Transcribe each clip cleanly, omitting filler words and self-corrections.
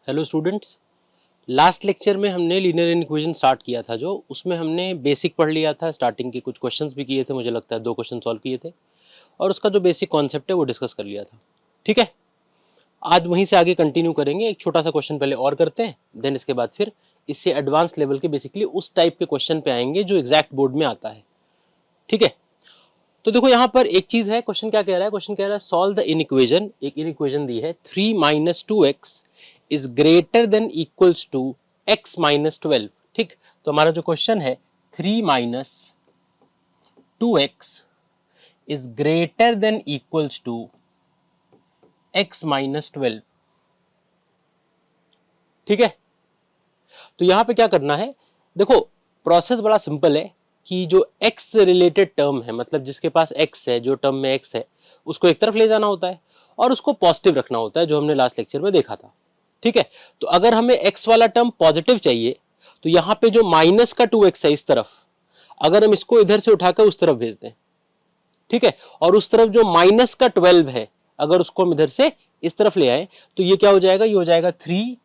Hello students, last lecture में हमने linear equation start किया था जो उसमें हमने बेसिक पढ़ लिया था। स्टार्टिंग के कुछ क्वेश्चंस भी किए थे, मुझे लगता है 2 क्वेश्चन सॉल्व किए थे और उसका जो बेसिक कॉन्सेप्ट है वो डिस्कस कर लिया था। ठीक है, आज वहीं से आगे कंटिन्यू करेंगे। एक छोटा सा क्वेश्चन पहले और करते हैं, देन इसके बाद फिर इससे एडवांस लेवल के बेसिकली उस टाइप के क्वेश्चन पे आएंगे जो एग्जैक्ट बोर्ड में आता है। ठीक है, तो देखो यहाँ पर एक चीज है, क्वेश्चन क्या कह रहा है? क्वेश्चन कह रहा है सॉल्व द इनइक्वेशन। एक इनइक्वेशन दी है 3 - 2x is greater than equals to x - 12। ठीक, तो हमारा जो क्वेश्चन है 3 - 2x is greater than equals to x - 12। ठीक है, तो यहां पे क्या करना है? देखो प्रोसेस बड़ा सिंपल है कि जो x रिलेटेड टर्म है, मतलब जिसके पास x है, जो टर्म में x है, उसको एक तरफ ले जाना होता है और उसको पॉजिटिव रखना होता है, जो हमने लास्ट लेक्चर में देखा था। ठीक है, तो अगर हमें x वाला टर्म पॉजिटिव चाहिए तो यहाँ पे जो माइनस का 2x है इस तरफ, अगर हम इसको इधर से उठाकर उस तरफ भेज दें, ठीक है, और उस तरफ जो माइनस का 12 है अगर उसको हम इधर से इस तरफ ले आए तो ये क्या हो जाएगा? ये हो जाएगा 3।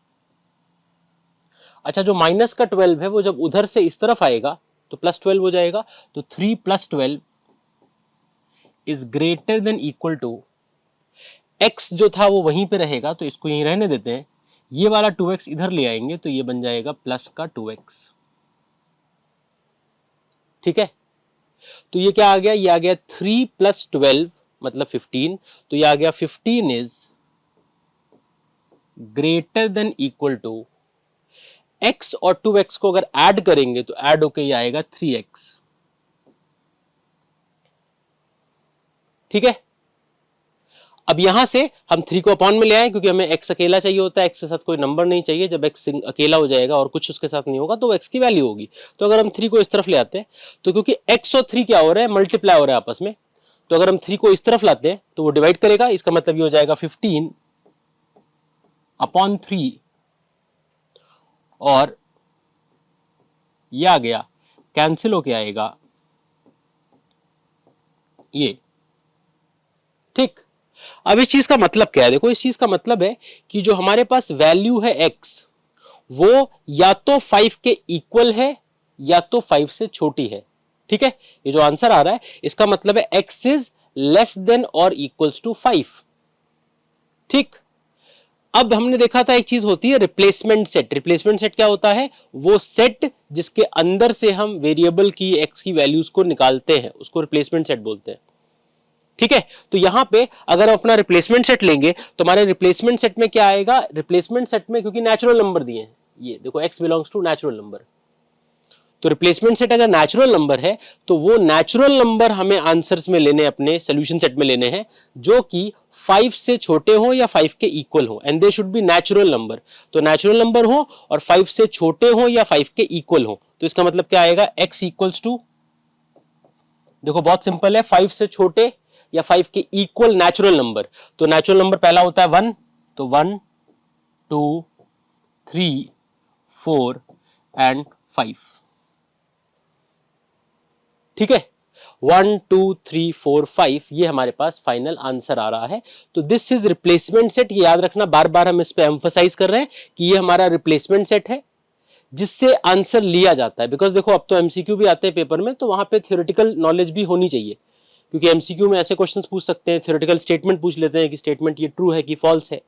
अच्छा, जो माइनस का 12 है वो जब उधर से इस तरफ आएगा तो +12 हो जाएगा। तो 3 + 12 is greater than equal to x जो था वो वहीं पे रहेगा, तो इसको यहीं रहने देते हैं। ये वाला 2x इधर ले आएंगे तो ये बन जाएगा प्लस का 2x। ठीक है, तो ये क्या आ गया? ये आ गया 3 + 12 मतलब 15। तो ये आ गया 15 is greater than equal to x, और 2x को अगर ऐड करेंगे तो ऐड होके ये आएगा 3x। ठीक है, अब यहां से हम 3 को अपॉन में ले आए क्योंकि हमें x अकेला चाहिए होता है, x के साथ कोई नंबर नहीं चाहिए। जब x अकेला हो जाएगा और कुछ उसके साथ नहीं होगा तो x की वैल्यू होगी। तो अगर हम 3 को इस तरफ ले आते हैं तो क्योंकि x और 3 क्या हो रहा है? मल्टीप्लाई हो रहा है आपस में, तो अगर हम 3 को इस तरफ लाते हैं तो वो डिवाइड करेगा। इसका मतलब ये हो जाएगा 15/3 और ये आ गया, कैंसिल होके आएगा ये। ठीक, अब इस चीज का मतलब क्या है? देखो इस चीज का मतलब है कि जो हमारे पास वैल्यू है x, वो या तो 5 के इक्वल है या तो 5 से छोटी है। ठीक है, ये जो आंसर आ रहा है इसका मतलब है x इज लेस देन और इक्वल्स टू 5। ठीक, अब हमने देखा था एक चीज होती है रिप्लेसमेंट सेट। रिप्लेसमेंट सेट क्या होता है? वो सेट जिसके अंदर से हम वेरिएबल की x की वैल्यूज को निकालते हैं, उसको रिप्लेसमेंट सेट बोलते हैं। ठीक है, तो यहां पे अगर हम अपना रिप्लेसमेंट सेट लेंगे तो हमारे रिप्लेसमेंट सेट में क्या आएगा? रिप्लेसमेंट सेट में क्योंकि नेचुरल नंबर दिए हैं, ये देखो x belongs to natural number, तो रिप्लेसमेंट सेट अगर नेचुरल नंबर है तो वो नेचुरल नंबर हमें आंसर्स में लेने, अपने सोल्यूशन सेट में लेने हैं जो कि 5 से छोटे हो या 5 के इक्वल हो, and they should be natural number. तो नेचुरल नंबर हो और 5 से छोटे हो या 5 के इक्वल हो, तो इसका मतलब क्या आएगा? x इक्वल्स टू, देखो बहुत सिंपल है, 5 से छोटे या 5 के इक्वल नेचुरल नंबर। तो नेचुरल नंबर पहला होता है 1, तो 1 2 3 4 एंड 5। ठीक है, 1 2 3 4 5 ये हमारे पास फाइनल आंसर आ रहा है। तो दिस इज रिप्लेसमेंट सेट। ये याद रखना, बार बार हम इस पे एम्फसाइज कर रहे हैं कि ये हमारा रिप्लेसमेंट सेट है जिससे आंसर लिया जाता है। बिकॉज देखो अब तो एमसीक्यू भी आते हैं पेपर में, तो वहां पे थ्योरेटिकल नॉलेज भी होनी चाहिए, क्योंकि एमसीक्यू में ऐसे क्वेश्चंस पूछ सकते हैं, थ्योरेटिकल स्टेटमेंट पूछ लेते हैं कि स्टेटमेंट ये ट्रू है कि फॉल्स है,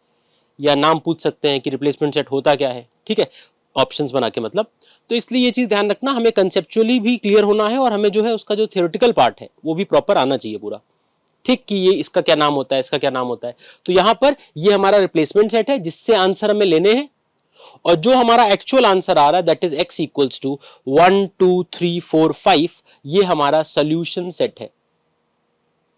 या नाम पूछ सकते हैं कि रिप्लेसमेंट सेट होता क्या है। ठीक है, ऑप्शंस बना के मतलब। तो इसलिए ये चीज ध्यान रखना, हमें कंसेप्चुअली भी क्लियर होना है और हमें जो है उसका जो थ्योरेटिकल पार्ट है वो भी प्रॉपर आना चाहिए पूरा। ठीक, कि ये इसका क्या नाम होता है, इसका क्या नाम होता है। तो यहां पर ये हमारा रिप्लेसमेंट सेट है जिससे आंसर हमें लेने हैं, और जो हमारा एक्चुअल आंसर आ रहा है that is x equals to 1 2 3 4 5, ये हमारा सोल्यूशन सेट है।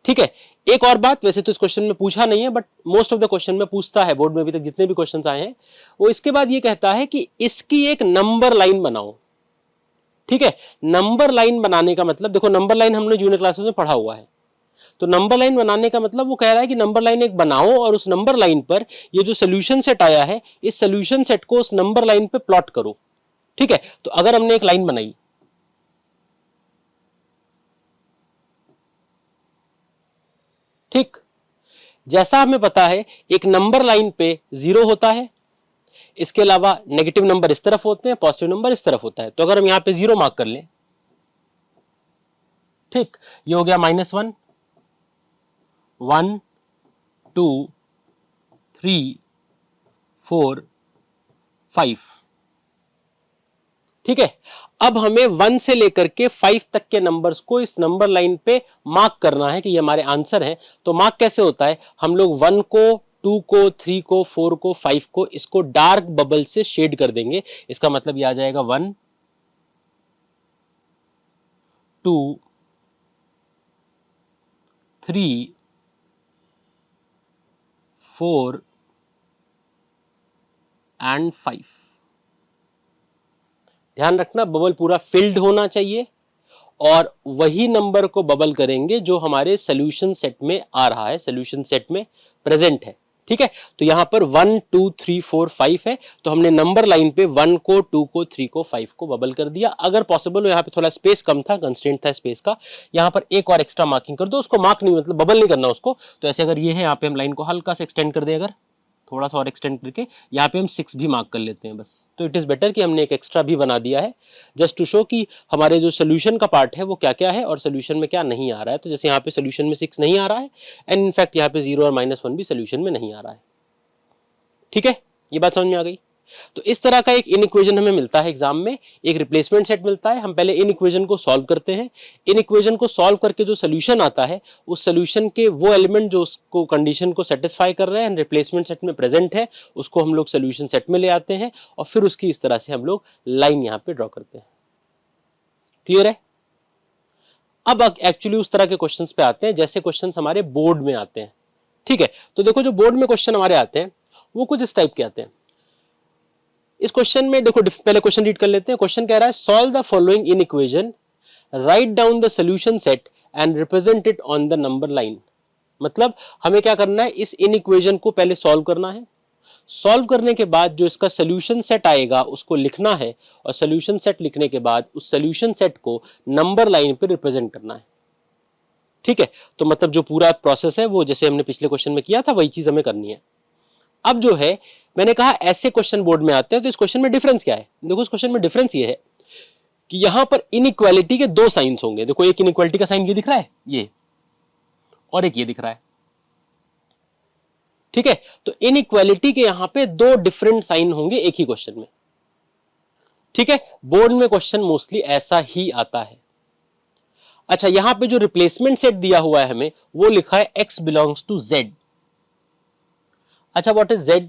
ठीक है, एक और बात, वैसे तो इस क्वेश्चन में पूछा नहीं है but most of the question में पूछता है बोर्ड में, अभी तक जितने भी क्वेश्चंस आए हैं वो इसके बाद ये कहता है कि इसकी एक नंबर लाइन बनाओ। ठीक है, नंबर लाइन बनाने का मतलब, देखो नंबर लाइन हमने जूनियर क्लासेस में पढ़ा हुआ है, तो नंबर लाइन बनाने का मतलब वो कह रहा है कि नंबर लाइन एक बनाओ और उस नंबर लाइन पर ये जो सोल्यूशन सेट आया है इस सोल्यूशन सेट को उस नंबर लाइन पे प्लॉट करो। ठीक है, तो अगर हमने एक लाइन बनाई, ठीक, जैसा हमें पता है एक नंबर लाइन पे 0 होता है, इसके अलावा नेगेटिव नंबर इस तरफ होते हैं, पॉजिटिव नंबर इस तरफ होता है। तो अगर हम यहां पे 0 मार्क कर लें, ठीक, ये हो गया -1, 1 2 3 4 5, ठीक है। अब हमें 1 से लेकर के 5 तक के नंबर्स को इस नंबर लाइन पे मार्क करना है कि ये हमारे आंसर है। तो मार्क कैसे होता है, हम लोग 1 को, 2 को, 3 को, 4 को, 5 को, इसको डार्क बबल से शेड कर देंगे। इसका मतलब ये आ जाएगा 1 2 3 4 एंड 5। ध्यान रखना बबल पूरा फिल्ड होना चाहिए और वही नंबर को बबल करेंगे जो हमारे सॉल्यूशन सेट में आ रहा है, सॉल्यूशन सेट में प्रेजेंट है, ठीक है। तो यहां पर 1 2 3 4 5 है, तो हमने नंबर लाइन पे 1 को, 2 को, 3 को, 5 को बबल कर दिया। अगर पॉसिबल हो, यहाँ पे थोड़ा स्पेस कम था, कंस्ट्रेंट था स्पेस का, यहाँ पर एक और एक्स्ट्रा मार्किंग कर दो। उसको मार्क नहीं, मतलब बबल नहीं करना उसको। तो ऐसे अगर ये है, यहाँ पे हम लाइन को हल्का से एक्सटेंड कर दें, अगर थोड़ा सा और एक्सटेंड करके यहाँ पे हम 6 भी मार्क कर लेते हैं बस। तो इट इज बेटर कि हमने एक एक्स्ट्रा भी बना दिया है, जस्ट टू शो कि हमारे जो सोल्यूशन का पार्ट है वो क्या क्या है और सोल्यूशन में क्या नहीं आ रहा है। तो जैसे यहाँ पे सोल्यूशन में 6 नहीं आ रहा है, एंड इनफैक्ट यहाँ पे 0 और -1 भी सोल्यूशन में नहीं आ रहा है, ठीक है। ये बात समझ में आ गई। तो इस तरह का एक इन इक्वेशन हमें मिलता है एग्जाम में, एक रिप्लेसमेंट सेट मिलता है। हम पहले इन इक्वेशन को सॉल्व करते हैं। इन इक्वेशन को सॉल्व करके जो सोल्यूशन आता है, उस सोल्यूशन के वो एलिमेंट जो उसको कंडीशन को सेटिस्फाई कर रहे हैं, रिप्लेसमेंट सेट में प्रेजेंट है, उसको हम लोग सोल्यूशन सेट में ले आते हैं और फिर उसकी इस तरह से हम लोग लाइन यहाँ पे ड्रॉ करते हैं। क्लियर है। अब एक्चुअली उस तरह के क्वेश्चंस पे आते हैं जैसे क्वेश्चंस हमारे बोर्ड में आते हैं, ठीक है। तो देखो जो बोर्ड में क्वेश्चन हमारे आते हैं वो कुछ इस टाइप के आते हैं। इस क्वेश्चन में देखो, पहले क्वेश्चन रीड कर लेते हैं। क्वेश्चन कह रहा है solve the following in equation, write down the solution set and represent it on the number line. मतलब हमें क्या करना है, इस इन इक्वेशन को पहले सॉल्व करना है। सॉल्व करने के बाद जो इसका सॉल्यूशन सेट आएगा उसको लिखना है, और सॉल्यूशन सेट लिखने के बाद उस सॉल्यूशन सेट को नंबर लाइन पे रिप्रेजेंट करना है, ठीक है। तो मतलब जो पूरा प्रोसेस है वो जैसे हमने पिछले क्वेश्चन में किया था वही चीज हमें करनी है। अब जो है, मैंने कहा ऐसे क्वेश्चन बोर्ड में आते हैं, तो इस क्वेश्चन में डिफरेंस क्या है। देखो इस क्वेश्चन में डिफरेंस ये है कि यहां पर इनइक्वालिटी के 2 साइंस होंगे। देखो एक इनइक्वालिटी का साइन ये दिख रहा है, ये, और एक ये दिख रहा है, ठीक है। तो इनइक्वालिटी के यहां पे 2 डिफरेंट साइन होंगे एक ही क्वेश्चन में, ठीक है। बोर्ड में क्वेश्चन मोस्टली ऐसा ही आता है। अच्छा, यहां पे जो रिप्लेसमेंट सेट दिया हुआ है हमें, वो लिखा है x बिलोंग्स टू z। अच्छा, व्हाट इज z?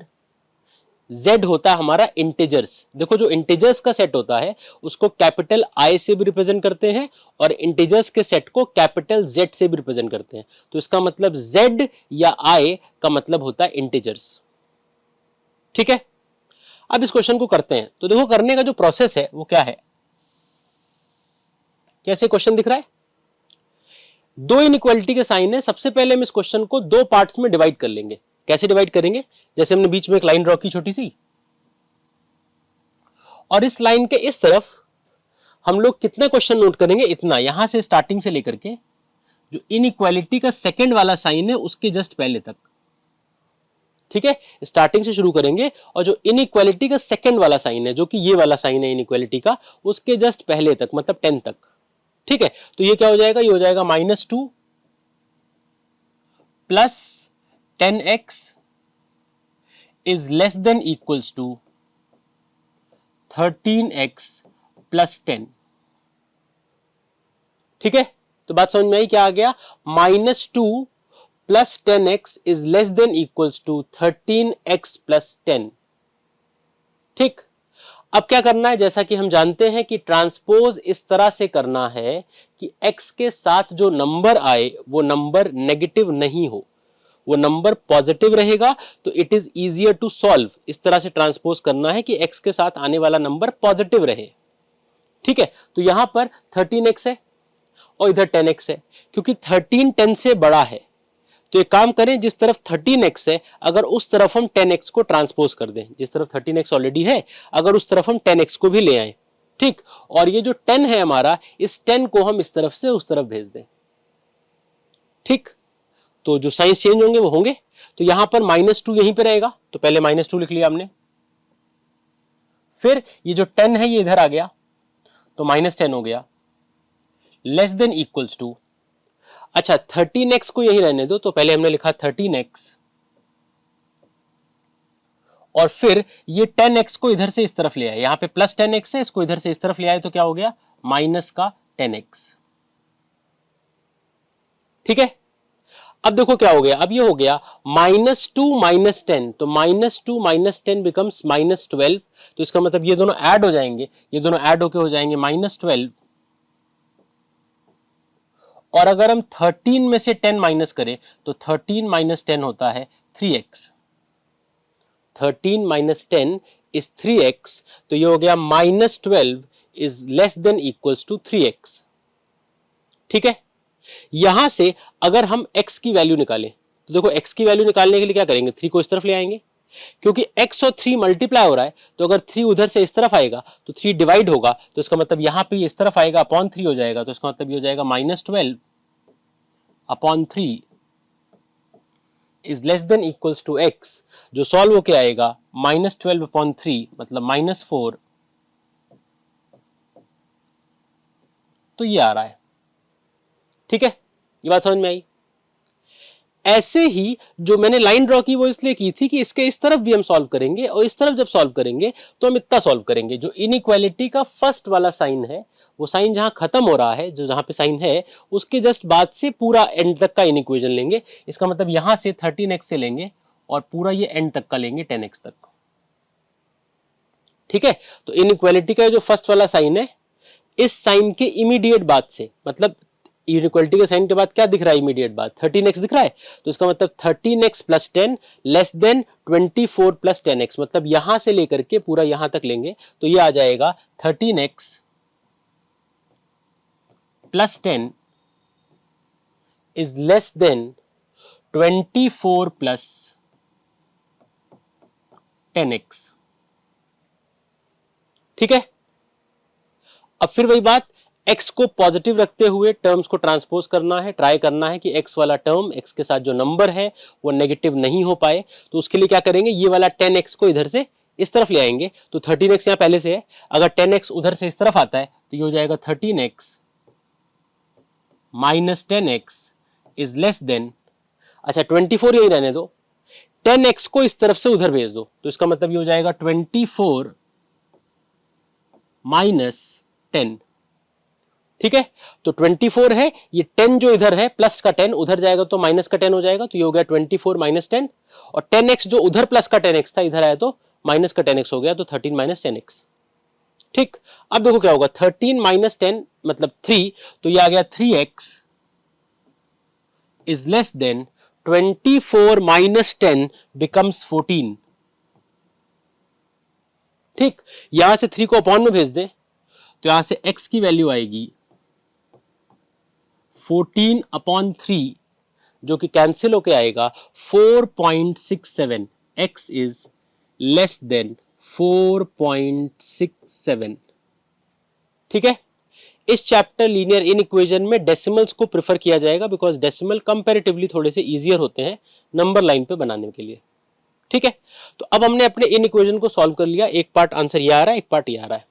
z होता है हमारा इंटीजर्स। देखो जो इंटीजर्स का सेट होता है उसको कैपिटल I से भी रिप्रेजेंट करते हैं और इंटीजर्स के सेट को कैपिटल Z से भी रिप्रेजेंट करते हैं। तो इसका मतलब Z या I का मतलब होता है इंटीजर्स, ठीक है। अब इस क्वेश्चन को करते हैं। तो देखो करने का जो प्रोसेस है वो क्या है, कैसे क्वेश्चन दिख रहा है, 2 इनइक्वालिटी के साइन है। सबसे पहले हम इस क्वेश्चन को 2 पार्ट्स में डिवाइड कर लेंगे। कैसे डिवाइड करेंगे, जैसे हमने बीच में एक लाइन ड्रॉ की छोटी सी, और इस लाइन के इस तरफ हम लोग कितना क्वेश्चन नोट करेंगे, इतना, यहां से स्टार्टिंग से लेकर के जो इनइक्वालिटी का सेकंड वाला साइन है उसके जस्ट पहले तक, ठीक है। स्टार्टिंग से शुरू करेंगे और जो इनइक्वालिटी का सेकंड वाला साइन है, जो कि ये वाला साइन है इनइक्वालिटी का, उसके जस्ट पहले तक, मतलब 10 तक, ठीक है। तो ये क्या हो जाएगा, ये हो जाएगा -2 plus 10x is less than equals to 13x plus 10, ठीक है। तो बात समझ में आई, क्या आ गया, -2 plus 10x is less than equals to 13x plus 10, ठीक। अब क्या करना है, जैसा कि हम जानते हैं कि ट्रांसपोज इस तरह से करना है कि x के साथ जो नंबर आए वो नंबर नेगेटिव नहीं हो, वो नंबर पॉजिटिव रहेगा। तो it is easier to solve, इस तरह से ट्रांसपोज करना है कि x के साथ आने वाला नंबर पॉजिटिव रहे, ठीक है। तो यहां पर 13x है और इधर 10x है, क्योंकि 13 10 से बड़ा है। तो एक काम करें, जिस तरफ 13x है अगर उस तरफ हम 10x को ट्रांसपोज कर दें, जिस तरफ 13x ऑलरेडी है अगर उस तरफ हम 10x को भी ले आए, ठीक। और ये जो 10 है हमारा, इस 10 को हम इस तरफ से उस तरफ भेज दें, ठीक। तो जो साइंस चेंज होंगे वो होंगे। तो यहां पर -2 यहीं पे रहेगा, तो पहले -2 लिख लिया हमने, फिर ये जो 10 है ये इधर आ गया तो -10 हो गया, लेस देन इक्वल्स टू, अच्छा 13x को यही रहने दो, तो पहले हमने लिखा 13x और फिर ये 10x को इधर से इस तरफ ले आए, यहां पे प्लस 10x है, इसको इधर से इस तरफ ले आए तो क्या हो गया माइनस का 10x। ठीक है, अब देखो क्या हो गया, अब ये हो गया -2 -10, तो -2 -10 बिकम्स -12, तो इसका मतलब ये दोनों ऐड हो जाएंगे, ये दोनों ऐड होके हो जाएंगे -12, और अगर हम 13 में से 10 माइनस करें तो 13 - 10 होता है 3x, 13 - 10 इज 3x, तो ये हो गया -12 is less than equals to 3x। ठीक है, यहां से अगर हम x की वैल्यू निकालें तो देखो x की वैल्यू निकालने के लिए क्या करेंगे, 3 को इस तरफ ले आएंगे, क्योंकि x और 3 मल्टीप्लाई हो रहा है, तो अगर 3 उधर से इस तरफ आएगा तो 3 डिवाइड होगा, तो इसका मतलब यहां पे इस तरफ आएगा अपॉन 3 हो जाएगा, तो इसका मतलब ये हो जाएगा -12 upon 3 is less than equals to x, जो सॉल्व होके आएगा -12 अपॉन 3 मतलब -4, तो ये आ रहा है। ठीक है, ये बात समझ में आई। ऐसे ही जो मैंने लाइन ड्रॉ की वो इसलिए की थी कि इसके इस तरफ भी हम सॉल्व करेंगे, और इस तरफ जब सॉल्व करेंगे तो हम इतना सॉल्व करेंगे, जो इनइक्वालिटी का फर्स्ट वाला साइन है वो साइन जहां खत्म हो रहा है, जो जहां पे साइन है उसके जस्ट बाद से पूरा एंड तक का इनइक्वेशन लेंगे, इसका मतलब यहां से 13x से लेंगे और पूरा ये एंड तक का लेंगे 10x तक। ठीक है, तो इनइक्वालिटी का जो फर्स्ट वाला साइन है, इस साइन के इमीडिएट बाद से, मतलब इनइक्वालिटी के साइन के बाद क्या दिख रहा है इमीडिएट बाद, 13x दिख रहा है, तो इसका मतलब 13x plus 10 less than 24 plus 10x, मतलब यहां से लेकर के पूरा यहां तक लेंगे तो ये आ जाएगा 13x plus 10 is less then 24 plus 10x। ठीक है, अब फिर वही बात, x को पॉजिटिव रखते हुए टर्म्स को ट्रांसपोज करना है, ट्राई करना है कि x वाला टर्म, x के साथ जो नंबर है वो नेगेटिव नहीं हो पाए, तो उसके लिए क्या करेंगे, ये वाला 10x को इधर से इस तरफ ले आएंगे, तो 13x यहां पहले से है, अगर 10x उधर से इस तरफ आता है तो ये हो जाएगा 13x minus 10x is less then, अच्छा 24 यही रहने दो, 10x को इस तरफ से उधर भेज दो, तो इसका मतलब ये हो जाएगा 24 माइनस 10। ठीक है, तो 24 है, ये 10 जो इधर है प्लस का 10 उधर जाएगा तो माइनस का 10 हो जाएगा, तो ये हो गया 24 माइनस 10, और 10x जो उधर प्लस का 10x था इधर आया तो माइनस का 10x हो गया, तो 13 माइनस 10x। ठीक, अब देखो क्या होगा, 13 माइनस 10 मतलब 3, तो ये आ गया 3x is less then 24 minus 10 becomes 14। ठीक, यहां से 3 को अपॉन में भेज दे तो यहां से x की वैल्यू आएगी 14 अपॉन 3, जो कि कैंसिल होके आएगा 4.67, x इज लेस देन 4.67। ठीक है, इस चैप्टर लीनियर इनइक्वेशन में डेसिमल्स को प्रेफर किया जाएगा, बिकॉज डेसिमल कंपैरेटिवली थोड़े से इजियर होते हैं नंबर लाइन पे बनाने के लिए। ठीक है, तो अब हमने अपने इनइक्वेशन को सॉल्व कर लिया, एक पार्ट आंसर ये आ रहा है, एक पार्ट ये आ रहा है।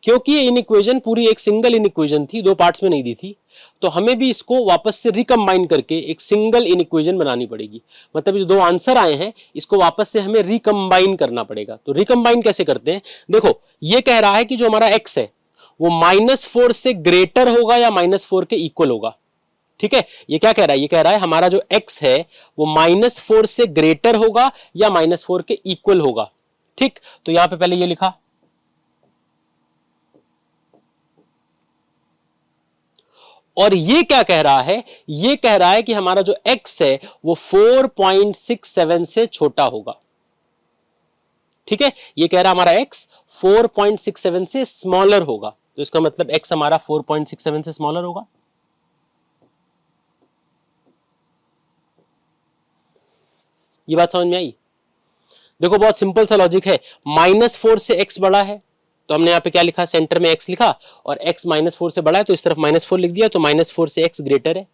क्योंकि ये इनइक्वेशन पूरी एक सिंगल इनइक्वेशन थी, दो पार्ट्स में नहीं दी थी, तो हमें भी इसको वापस से रिकंबाइन करके एक सिंगल इनइक्वेशन बनानी पड़ेगी, मतलब जो दो आंसर आए हैं इसको वापस से हमें रिकंबाइन करना पड़ेगा। तो रिकंबाइन कैसे करते हैं, देखो ये कह रहा है कि जो हमारा x है वो -4 से ग्रेटर होगा या -4 के इक्वल होगा। ठीक है, ये क्या कह रहा है, ये कह रहा है हमारा जो x है वो -4 से ग्रेटर होगा या -4 के इक्वल होगा। ठीक, तो यहां पे पहले ये लिखा, और ये क्या कह रहा है, ये कह रहा है कि हमारा जो x है वो 4.67 से छोटा होगा। ठीक है, ये कह रहा है हमारा x 4.67 से स्मॉलर होगा, तो इसका मतलब x हमारा 4.67 से स्मॉलर होगा। ये बात समझ में आई। देखो बहुत सिंपल सा लॉजिक है, -4 से x बड़ा है तो हमने यहाँ पे क्या लिखा, सेंटर में x लिखा, और x -4 से बड़ा है तो इस तरफ -4 लिख दिया, तो -4 से x ग्रेटर है।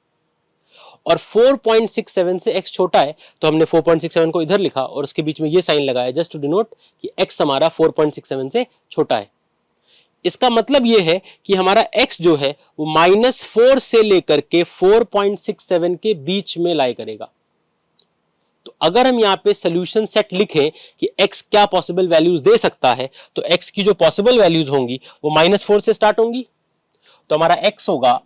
और 4.67 से x छोटा है, तो हमने 4.67 को इधर लिखा और उसके बीच में ये साइन लगाया जस्ट टू डिनोट कि x हमारा 4.67 से छोटा है। इसका मतलब ये है कि हमारा x जो है वो -4 से लेकर के 4.67 के बीच में लाई करेगा। तो अगर हम यहाँ पे सोल्यूशन सेट लिखें कि x क्या पॉसिबल वैल्यूज दे सकता है, तो x की जो पॉसिबल वैल्यूज होंगी वो -4 से स्टार्ट होंगी। तो हमारा x होगा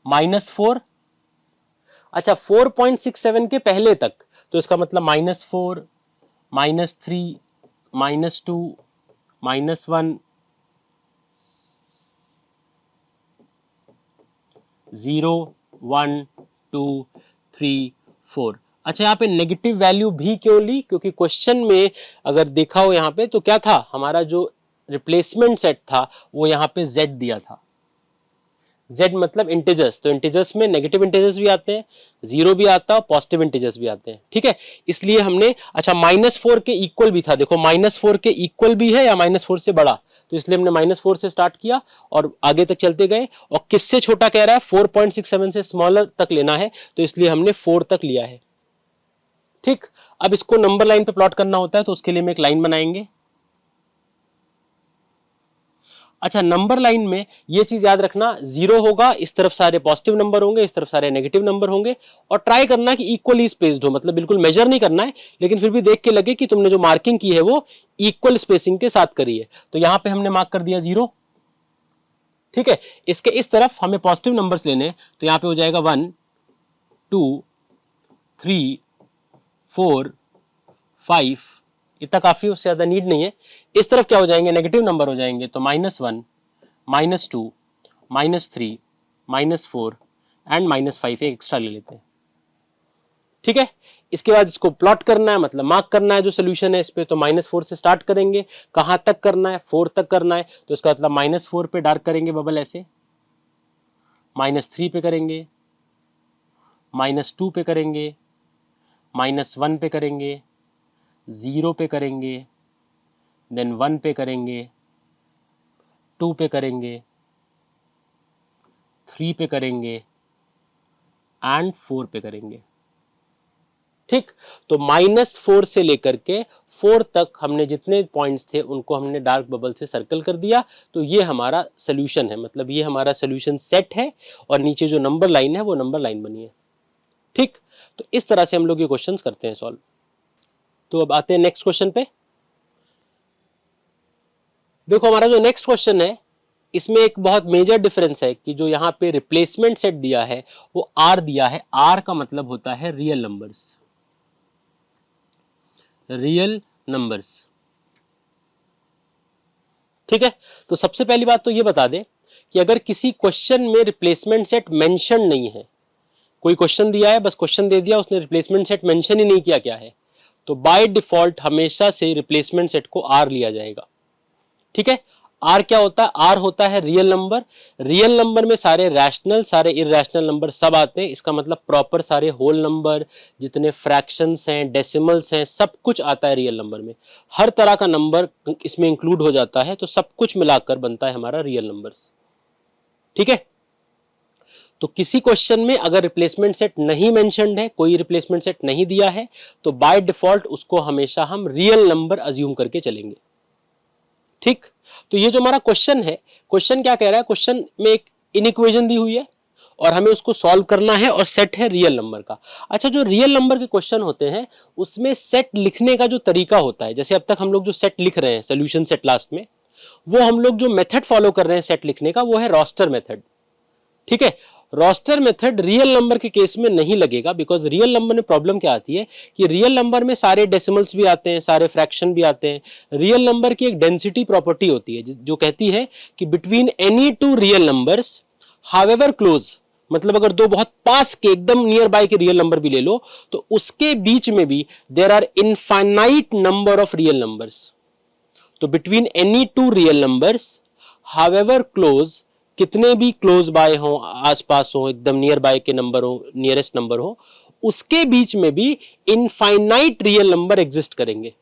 -4, अच्छा 4.67 के पहले तक, तो इसका मतलब -4, -3, -2, -1, 0, 1, 2, 3, 4। अच्छा यहाँ पे नेगेटिव वैल्यू भी क्यों ली? क्योंकि क्वेश्चन में अगर देखा हो यहाँ पे तो क्या था, हमारा जो रिप्लेसमेंट सेट था वो यहाँ पे z दिया था। z मतलब इंटीजर्स, तो इंटीजर्स में नेगेटिव इंटीजर्स भी आते हैं, जीरो भी आता है और पॉजिटिव इंटीजर्स भी आते हैं, ठीक है। इसलिए हमने, अच्छा -4 के इक्वल भी था, देखो -4 के इक्वल भी है या -4 से बड़ा, तो इसलिए हमने -4 से स्टार्ट किया और आगे तक चलते गए। और किससे छोटा कह रहा है, 4.67 से स्मॉलर तक लेना है, तो इसलिए हमने 4 तक लिया है, ठीक। अब इसको नंबर लाइन पे प्लॉट करना होता है, तो उसके लिए हम एक लाइन बनाएंगे। अच्छा नंबर लाइन में ये चीज याद रखना, जीरो होगा, इस तरफ सारे पॉजिटिव नंबर होंगे, इस तरफ सारे नेगेटिव नंबर होंगे, और ट्राई करना कि इक्वली स्पेस्ड हो, मतलब बिल्कुल मेजर नहीं करना है, लेकिन फिर भी देख के लगे कि तुमने जो मार्किंग की है वो इक्वल स्पेसिंग के साथ करी है। तो यहां पे हमने मार्क कर दिया 0, ठीक है। इसके इस तरफ हमें पॉजिटिव नंबर्स लेने, तो यहां पे हो जाएगा 1, 2, 3, 4, 5, इतना काफी, उससे ज्यादा नीड नहीं है। इस तरफ क्या हो जाएंगे, नेगेटिव नंबर हो जाएंगे, तो -1, -2, -3, -4 एंड -5 एक एक्स्ट्रा ले लेते हैं, ठीक है। इसके बाद इसको प्लॉट करना है, मतलब मार्क करना है जो सोल्यूशन है इस पे, तो -4 से स्टार्ट करेंगे, कहां तक करना है, 4 तक करना है, तो इसका मतलब -4 पे डार्क करेंगे बबल ऐसे, -3 पे करेंगे, -2 पे करेंगे, -1 पे करेंगे, 0 पे करेंगे, देन 1 पे करेंगे, 2 पे करेंगे, 3 पे करेंगे एंड 4 पे करेंगे, ठीक। तो -4 से लेकर के 4 तक हमने जितने पॉइंट्स थे उनको हमने डार्क बबल से सर्कल कर दिया। तो ये हमारा सोल्यूशन है, मतलब ये हमारा सोल्यूशन सेट है, और नीचे जो नंबर लाइन है वो नंबर लाइन बनी है, ठीक। तो इस तरह से हम लोग ये क्वेश्चंस करते हैं सॉल्व। तो अब आते हैं नेक्स्ट क्वेश्चन पे। देखो हमारा जो नेक्स्ट क्वेश्चन है इसमें एक बहुत मेजर डिफरेंस है कि जो यहाँ पे रिप्लेसमेंट सेट दिया है वो R दिया है। R का मतलब होता है रियल नंबर्स, रियल नंबर्स, ठीक है। तो सबसे पहली बात तो ये बता दें कि अगर किसी क्वेश्चन में रिप्लेसमेंट सेट मेंशन नहीं है, कोई क्वेश्चन दिया है, बस क्वेश्चन दे दिया, उसने रिप्लेसमेंट सेट मेंशन ही नहीं किया क्या है, तो बाय डिफॉल्ट हमेशा से रिप्लेसमेंट सेट को R लिया जाएगा, ठीक है। R क्या होता है, R होता है रियल नंबर। रियल नंबर में सारे रैशनल, सारे इरैशनल नंबर सब आते हैं, इसका मतलब प्रॉपर सारे होल नंबर, जितने फ्रैक्शंस हैं, डेसिमल्स हैं, सब कुछ आता है रियल नंबर में। हर तरह का नंबर इसमें इंक्लूड हो जाता है, तो सब कुछ मिलाकर बनता है हमारा रियल नंबर्स, ठीक है। तो किसी क्वेश्चन में अगर रिप्लेसमेंट सेट नहीं मेंशन्ड है, कोई रिप्लेसमेंट सेट नहीं दिया है, तो बाय डिफॉल्ट उसको हमेशा हम रियल नंबर अज्यूम करके चलेंगे, ठीक। तो ये जो हमारा क्वेश्चन है, क्वेश्चन क्या कह रहा है, क्वेश्चन में एक इनइक्वेशन दी हुई है और हमें उसको सॉल्व करना है, और सेट है रियल नंबर का। अच्छा जो रियल नंबर के क्वेश्चन होते हैं उसमें सेट लिखने का जो तरीका होता है, जैसे अब तक हम लोग जो सेट लिख रहे हैं सोल्यूशन सेट लास्ट में, वो हम लोग जो मेथड फॉलो कर रहे हैं सेट लिखने का वो है रोस्टर मेथड, ठीक है। रोस्टर मेथड रियल नंबर के केस में नहीं लगेगा, बिकॉज रियल नंबर में प्रॉब्लम क्या आती है कि रियल नंबर में सारे डेसिमल्स भी आते हैं, सारे फ्रैक्शन भी आते हैं। रियल नंबर की एक डेंसिटी प्रॉपर्टी होती है जो कहती है कि between any two real numbers however close, मतलब अगर दो बहुत पास के एकदम नियर बाय के रियल नंबर भी ले लो, तो उसके बीच में भी there are infinite number of real numbers. तो between any two real numbers however close, कितने भी क्लोज बाय हो, आसपास हो, एकदम नियर बाय के नंबर हो, नियरेस्ट नंबर हो, उसके बीच में भी इनफाइनाइट रियल नंबर एग्जिस्ट करेंगे,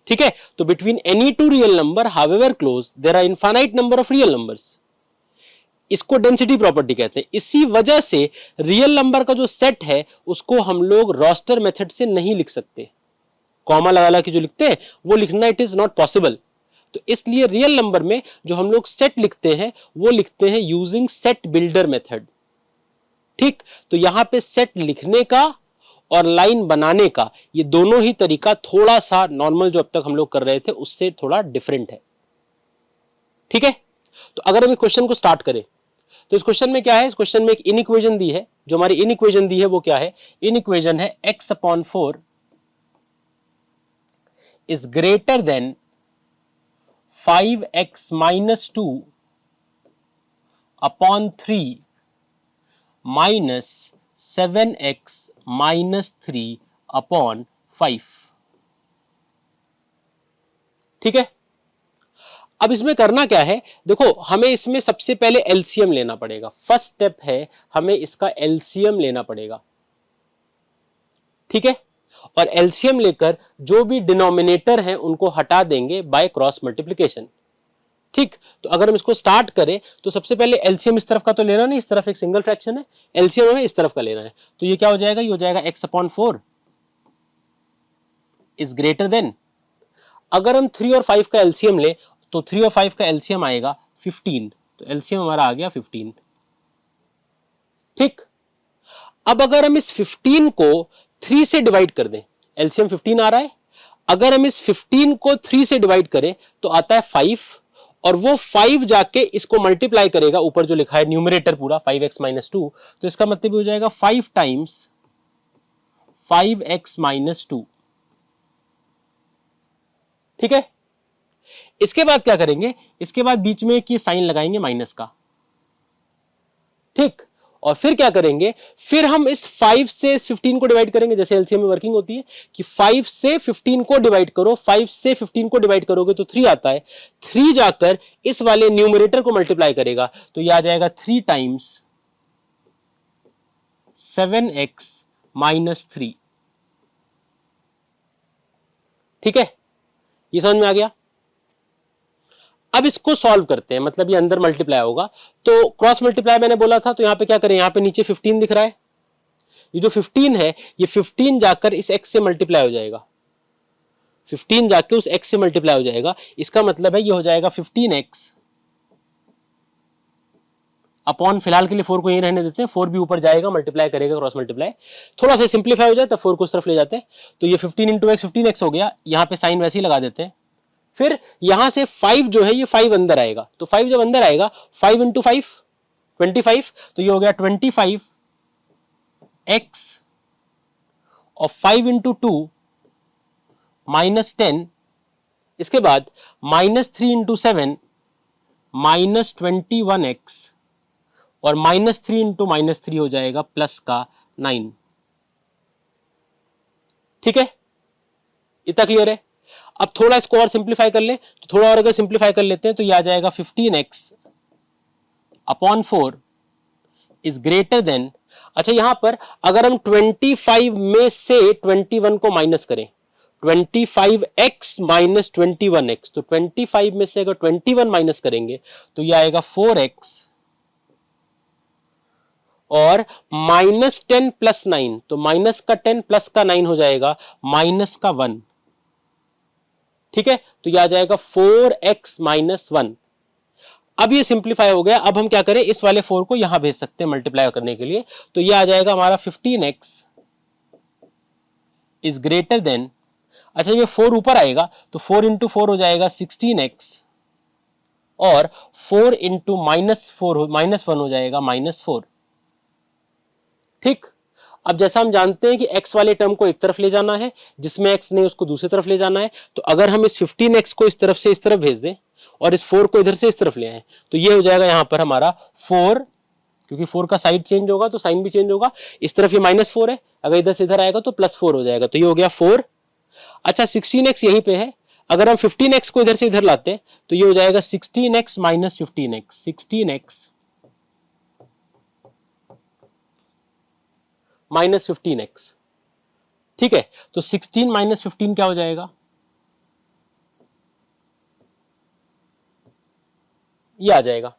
ठीक है। तो between any two real number however close there are infinite number of real numbers. इसको डेंसिटी प्रॉपर्टी कहते हैं। इसी वजह से रियल नंबर का जो सेट है उसको हम लोग रोस्टर मेथड से नहीं लिख सकते, कॉमा लगा के जो लिखते हैं वो लिखना इट इज नॉट पॉसिबल। तो इसलिए रियल नंबर में जो हम लोग सेट लिखते हैं वो लिखते हैं यूजिंग सेट बिल्डर मेथड। ठीक, तो यहां पे सेट लिखने का और लाइन बनाने का ये दोनों ही तरीका थोड़ा सा नॉर्मल जो अब तक हम लोग कर रहे थे उससे थोड़ा डिफरेंट है। ठीक है, तो अगर हम क्वेश्चन को स्टार्ट करें तो इस क्वेश्चन में क्या है, इस क्वेश्चन में एक इन इक्वेशन दी है। जो हमारी इन इक्वेशन दी है वो क्या है, इन इक्वेशन है x/4 is greater then 5x-2 upon 3 minus 7x-3 upon 5। ठीक है, अब इसमें करना क्या है, देखो हमें इसमें सबसे पहले एलसीएम लेना पड़ेगा। फर्स्ट स्टेप है हमें इसका एलसीएम लेना पड़ेगा। ठीक है, और एलसीएम लेकर जो भी डिनोमिनेटर हैं उनको हटा देंगे बाय क्रॉस मल्टीप्लिकेशन। ठीक, तो अगर हम इसको स्टार्ट करें तो सबसे पहले एलसीएम इस तरफ का तो लेना नहीं, इस तरफ एक सिंगल फ्रैक्शन है, एलसीएम हमें इस तरफ का लेना है। तो ये क्या हो जाएगा, ये हो जाएगा x/4 इज ग्रेटर देन, अगर हम 3 और 5 का एलसीएम ले तो 3 और 5 का एलसीएम आएगा 15, तो एलसीएम हमारा आ गया 15। ठीक, अब अगर हम इस 15 को 3 से डिवाइड कर दें, एलसीएम 15 आ रहा है, अगर हम इस 15 को 3 से डिवाइड करें तो आता है 5, और वो 5 जाके इसको मल्टीप्लाई करेगा, ऊपर जो लिखा है न्यूमरेटर पूरा 5x-2, तो इसका मतलब हो जाएगा 5 टाइम्स 5x-2। ठीक है, इसके बाद क्या करेंगे, इसके बाद बीच में एक ये साइन लगाएंगे माइनस का। ठीक, और फिर क्या करेंगे, फिर हम इस 5 से इस 15 को डिवाइड करेंगे, जैसे एलसीएम में वर्किंग होती है कि 5 से 15 को डिवाइड करो, 5 से 15 को डिवाइड करोगे तो 3 आता है, 3 जाकर इस वाले न्यूमरेटर को मल्टीप्लाई करेगा तो यह आ जाएगा 3 टाइम्स 7x-3। ठीक है, ये समझ में आ गया। अब इसको सॉल्व करते हैं, मतलब ये अंदर मल्टीप्लाई होगा तो क्रॉस मल्टीप्लाई मैंने बोला था, तो यहां पे क्या करें, यहां पे नीचे 15 दिख रहा है, ये जो 15 है ये 15 जाकर इस x से मल्टीप्लाई हो जाएगा, 15 जाके उस x से मल्टीप्लाई हो जाएगा। इसका मतलब है ये हो जाएगा 15x अपॉन, फिलहाल के लिए 4 को यहीं रहने देते हैं, 4 भी ऊपर जाएगा, मल्टीप्लाई करेगा क्रॉस मल्टीप्लाई, थोड़ा सा सिंप्लीफाई हो जाए तब 4 को उस तरफ ले जाते हैं, तो ये 15 इंटू एक्स 15x हो गया, यहां पे साइन वैसे ही लगा देते हैं। फिर यहां से 5 जो है ये 5 अंदर आएगा, तो 5 जब अंदर आएगा 5 इंटू 5 25, तो ये हो गया 25x, और 5 इंटू 2 -10, इसके बाद -3 इंटू 7 -21x, और -3 इंटू -3 हो जाएगा प्लस का 9। ठीक है, इतना क्लियर है। अब थोड़ा इसको और सिंप्लीफाई कर ले, तो थोड़ा और अगर सिंप्लीफाई कर लेते हैं तो ये आ जाएगा 15x upon 4 is greater then, अच्छा यहां पर अगर हम 25 में से 21 को माइनस करें, 25x माइनस 21x, तो 25 में से अगर 21 माइनस करेंगे तो ये आएगा 4x, और -10 प्लस 9, तो माइनस का 10 प्लस का 9 हो जाएगा माइनस का 1। ठीक है, तो यह आ जाएगा 4x माइनस 1। अब ये सिंप्लीफाई हो गया, अब हम क्या करें, इस वाले 4 को यहां भेज सकते हैं मल्टीप्लाई करने के लिए, तो यह आ जाएगा हमारा 15x इज ग्रेटर देन, अच्छा ये 4 ऊपर आएगा तो 4 इंटू 4 हो जाएगा 16x, और 4 इंटू -1 हो जाएगा -4। ठीक, अब जैसा हम जानते हैं कि x वाले टर्म को एक तरफ ले जाना है, जिसमें x नहीं उसको दूसरी तरफ ले जाना है, तो अगर हम इस 15x को इस तरफ से इस तरफ भेज दें और इस 4 को इधर से इस तरफ ले आए तो ये हो जाएगा यहां पर हमारा 4, क्योंकि 4 का साइड चेंज होगा तो साइन भी चेंज होगा, इस तरफ ये -4 है, अगर इधर से इधर आएगा तो +4 हो जाएगा, तो ये हो गया 4। अच्छा 16x यहीं पे है, अगर हम 15x को इधर से इधर लाते तो ये हो जाएगा 16x minus 15x, 16x minus 15x। ठीक है, तो 16 माइनस 15 क्या हो जाएगा, ये आ जाएगा।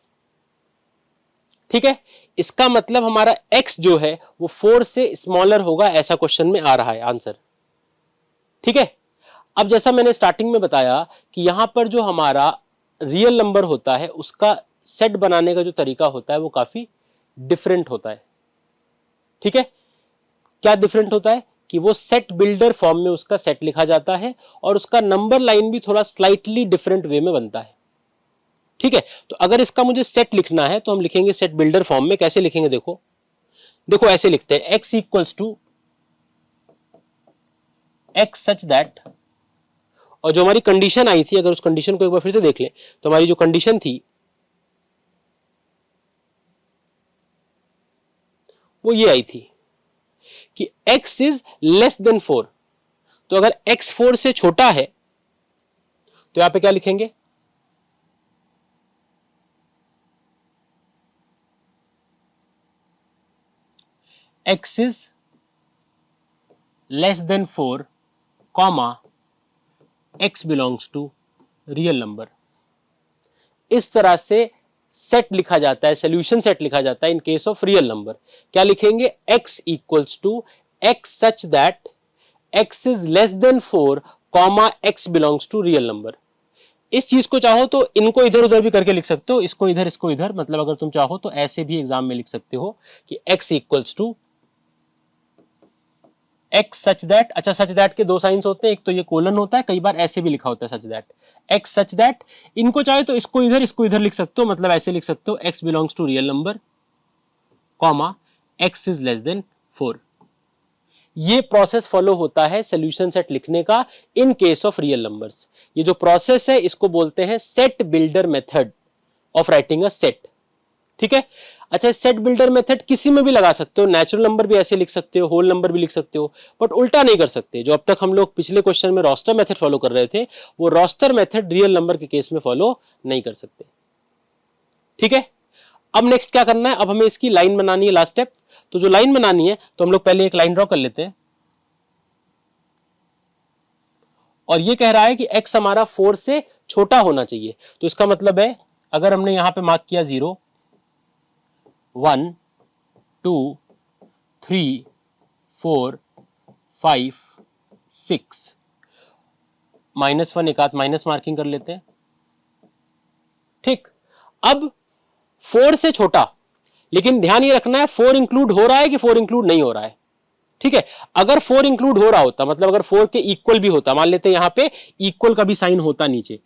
ठीक है, इसका मतलब हमारा x जो है वो 4 से स्मॉलर होगा, ऐसा क्वेश्चन में आ रहा है आंसर। ठीक है, अब जैसा मैंने स्टार्टिंग में बताया कि यहां पर जो हमारा रियल नंबर होता है उसका सेट बनाने का जो तरीका होता है वो काफी डिफरेंट होता है। ठीक है, क्या डिफरेंट होता है कि वो सेट बिल्डर फॉर्म में उसका सेट लिखा जाता है और उसका नंबर लाइन भी थोड़ा स्लाइटली डिफरेंट वे में बनता है। ठीक है, तो अगर इसका मुझे सेट लिखना है तो हम लिखेंगे सेट बिल्डर फॉर्म में। कैसे लिखेंगे, देखो देखो ऐसे लिखते हैं, x equals to x such that, और जो हमारी कंडीशन आई थी, अगर उस कंडीशन को एक बार फिर से देख लें तो हमारी जो कंडीशन थी वो ये आई थी कि x इज लेस देन 4। तो अगर x 4 से छोटा है तो यहां पे क्या लिखेंगे, x is less than 4 comma x belongs to real number. इस तरह से सेट लिखा जाता है, सोल्यूशन सेट लिखा जाता है in case of real number. क्या लिखेंगे, x equals to x such that x is less than 4 comma x belongs to real number. इस चीज को चाहो तो इनको इधर उधर भी करके लिख सकते हो, इसको इधर इसको इधर, मतलब अगर तुम चाहो तो ऐसे भी एग्जाम में लिख सकते हो कि x equals to x such that. अच्छा, सच दैट के दो साइंस होते हैं, एक तो ये कोलन होता है, कई बार ऐसे भी लिखा होता है सच दैट, x सच दैट। इनको चाहे तो इसको इधर लिख सकते हो, मतलब ऐसे लिख सकते हो x belongs to real number comma x is less than 4। ये प्रोसेस फॉलो होता है सॉल्यूशन सेट लिखने का इन केस ऑफ रियल नंबर्स। ये जो प्रोसेस है इसको बोलते हैं set builder method of writing a set. ठीक है, अच्छा, सेट बिल्डर मेथड किसी में भी लगा सकते हो, नेचुरल नंबर भी ऐसे लिख सकते हो, होल नंबर भी लिख सकते हो, बट उल्टा नहीं कर सकते। जो अब तक हम लोग पिछले क्वेश्चन में रोस्टर मेथड फॉलो कर रहे थे, वो रोस्टर मेथड रियल नंबर के केस में फॉलो नहीं कर सकते। ठीक है, अब नेक्स्ट क्या करना है, अब हमें इसकी लाइन बनानी है, लास्ट स्टेप। तो जो लाइन बनानी है तो हम लोग पहले एक लाइन ड्रॉ कर लेते हैं, और ये कह रहा है कि x हमारा 4 से छोटा होना चाहिए। तो इसका मतलब है अगर हमने यहां पे मार्क किया 0 1 2 3 4 5 6, -1 एक आध माइनस मार्किंग कर लेते हैं। ठीक, अब 4 से छोटा, लेकिन ध्यान ये रखना है 4 इंक्लूड हो रहा है कि 4 इंक्लूड नहीं हो रहा है। ठीक है, अगर 4 इंक्लूड हो रहा होता, मतलब अगर 4 के इक्वल भी होता, मान लेते हैं यहां पे इक्वल का भी साइन होता नीचे,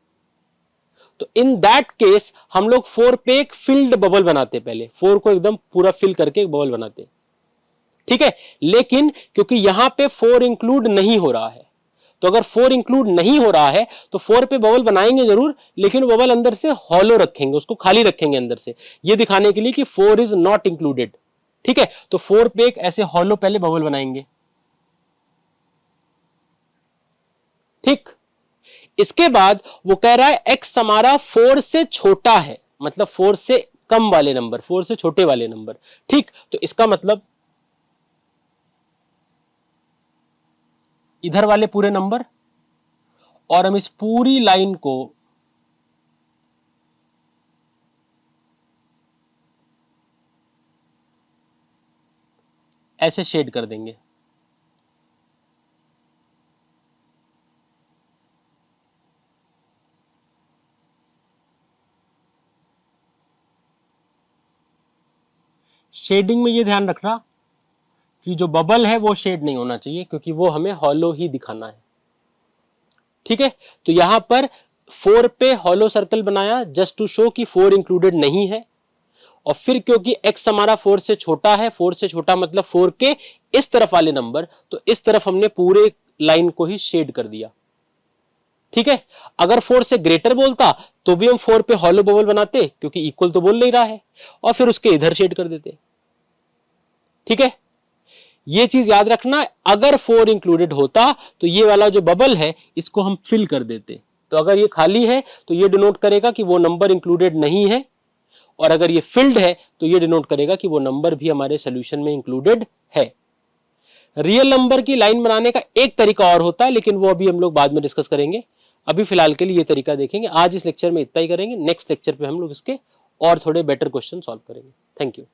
तो इन दैट केस हम लोग 4 पे एक फिल्ड बबल बनाते, पहले 4 को एकदम पूरा फिल करके एक बबल बनाते। ठीक है, लेकिन क्योंकि यहां पे 4 इंक्लूड नहीं हो रहा है, तो अगर 4 इंक्लूड नहीं हो रहा है तो 4 पे बबल बनाएंगे जरूर, लेकिन बबल अंदर से हॉलो रखेंगे, उसको खाली रखेंगे अंदर से, ये दिखाने के लिए कि 4 इज नॉट इंक्लूडेड। ठीक है, तो 4 पे एक ऐसे हॉलो पहले बबल बनाएंगे। ठीक, इसके बाद वो कह रहा है x हमारा 4 से छोटा है, मतलब 4 से कम वाले नंबर, 4 से छोटे वाले नंबर। ठीक, तो इसका मतलब इधर वाले पूरे नंबर, और हम इस पूरी लाइन को ऐसे शेड कर देंगे। शेडिंग में ये ध्यान रखना कि जो बबल है वो शेड नहीं होना चाहिए, क्योंकि वो हमें हॉलो ही दिखाना है। ठीक है, तो यहां पर 4 पे हॉलो सर्कल बनाया जस्ट टू शो कि 4 इंक्लूडेड नहीं है, और फिर क्योंकि x हमारा 4 से छोटा है, 4 से छोटा मतलब 4 के इस तरफ वाले नंबर, तो इस तरफ हमने पूरे लाइन को ही शेड कर दिया। ठीक है, अगर 4 से ग्रेटर बोलता तो भी हम 4 पे हॉलो बबल बनाते, क्योंकि इक्वल तो बोल नहीं रहा है, और फिर उसके इधर शेड कर देते। ठीक है, ये चीज याद रखना, अगर 4 इंक्लूडेड होता तो ये वाला जो बबल है इसको हम फिल कर देते। तो अगर ये खाली है तो ये डिनोट करेगा कि वो नंबर इंक्लूडेड नहीं है, और अगर ये फिल्ड है तो ये डिनोट करेगा कि वो नंबर भी हमारे सोल्यूशन में इंक्लूडेड है। रियल नंबर की लाइन बनाने का एक तरीका और होता है, लेकिन वो अभी हम लोग बाद में डिस्कस करेंगे। अभी फिलहाल के लिए ये तरीका देखेंगे। आज इस लेक्चर में इतना ही करेंगे, नेक्स्ट लेक्चर पे हम लोग इसके और थोड़े बेटर क्वेश्चन सॉल्व करेंगे। Thank you.